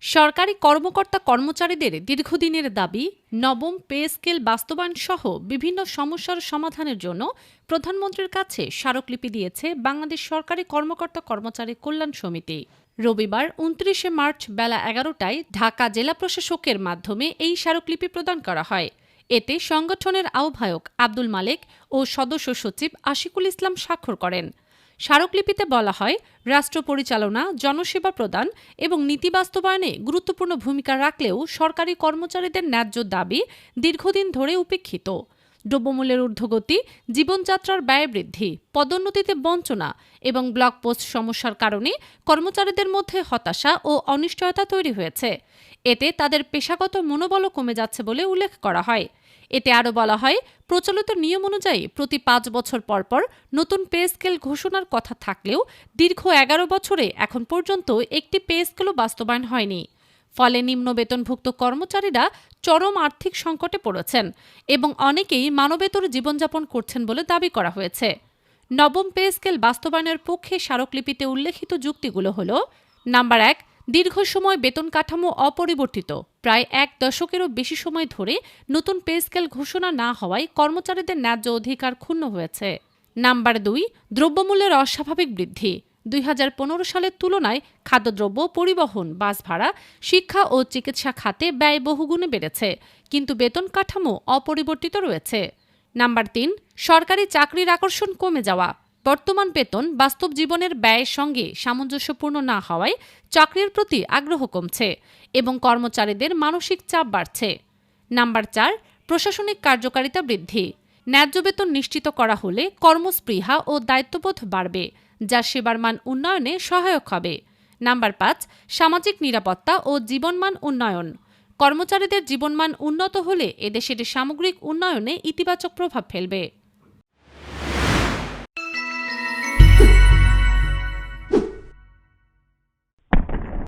সরকারি কর্মকর্তা কর্মচারীদের দীর্ঘদিনের দাবি নবম পে স্কেল বাস্তবায়ন সহ বিভিন্ন সমস্যার সমাধানের জন্য প্রধানমন্ত্রীর কাছে স্মারকলিপি দিয়েছে বাংলাদেশ সরকারি কর্মকর্তা কর্মচারী কল্যাণ সমিতি। রবিবার ২৯শে মার্চ বেলা ১১টায় ঢাকা জেলা প্রশাসকের মাধ্যমে এই স্মারকলিপি প্রদান করা হয়। এতে সংগঠনের আহ্বায়ক আব্দুল মালেক ও সদস্য সচিব আশিকুল ইসলাম স্বাক্ষর করেন। স্মারকলিপিতে বলা হয়, রাষ্ট্র পরিচালনা, জনসেবা প্রদান এবং নীতি বাস্তবায়নে গুরুত্বপূর্ণ ভূমিকা রাখলেও সরকারি কর্মচারীদের ন্যায্য দাবি দীর্ঘদিন ধরে উপেক্ষিত। দ্রব্যমূল্যের ঊর্ধ্বগতি, জীবনযাত্রার ব্যয় বৃদ্ধি, পদোন্নতিতে বঞ্চনা এবং ব্লক পোস্ট সমস্যার কারণে কর্মচারীদের মধ্যে হতাশা ও অনিশ্চয়তা তৈরি হয়েছে। এতে তাদের পেশাগত মনোবলও কমে যাচ্ছে বলে উল্লেখ করা হয়। এতে আরও বলা হয়, প্রচলিত নিয়ম অনুযায়ী প্রতি ৫ বছর পর পর নতুন পে স্কেল ঘোষণার কথা থাকলেও দীর্ঘ ১১ বছরে এখন পর্যন্ত একটি পে স্কেলও বাস্তবায়ন হয়নি। ফলে নিম্ন বেতনভুক্ত কর্মচারীরা চরম আর্থিক সংকটে পড়েছেন এবং অনেকেই মানবেতর জীবনযাপন করছেন বলে দাবি করা হয়েছে। নবম পে স্কেল বাস্তবায়নের পক্ষে স্মারকলিপিতে উল্লেখিত যুক্তিগুলো হল: নাম্বার ১, দীর্ঘ সময় বেতন কাঠামো অপরিবর্তিত, প্রায় ১ দশকেরও বেশি সময় ধরে নতুন পে স্কেল ঘোষণা না হওয়ায় কর্মচারীদের ন্যায্য অধিকার ক্ষুণ্ণ হয়েছে। নাম্বার ২, দ্রব্যমূল্যের অস্বাভাবিক বৃদ্ধি। ২০১৫ সালের তুলনায় খাদ্যদ্রব্য, পরিবহন, বাস ভাড়া, শিক্ষা ও চিকিৎসা খাতে ব্যয় বহুগুণে বেড়েছে, কিন্তু বেতন কাঠামো অপরিবর্তিত রয়েছে। নাম্বার ৩, সরকারি চাকরির আকর্ষণ কমে যাওয়া। বর্তমান বেতন বাস্তব জীবনের ব্যয়ের সঙ্গে সামঞ্জস্যপূর্ণ না হওয়ায় চাকরির প্রতি আগ্রহ কমছে এবং কর্মচারীদের মানসিক চাপ বাড়ছে। নাম্বার ৪, প্রশাসনিক কার্যকারিতা বৃদ্ধি। ন্যায্য বেতন নিশ্চিত করা হলে কর্মস্পৃহা ও দায়িত্ববোধ বাড়বে, যা সেবার মান উন্নয়নে সহায়ক হবে। নাম্বার ৫, সামাজিক নিরাপত্তা ও জীবনমান উন্নয়ন। কর্মচারীদের জীবনমান উন্নত হলে এদেশের সামগ্রিক উন্নয়নে ইতিবাচক প্রভাব ফেলবে।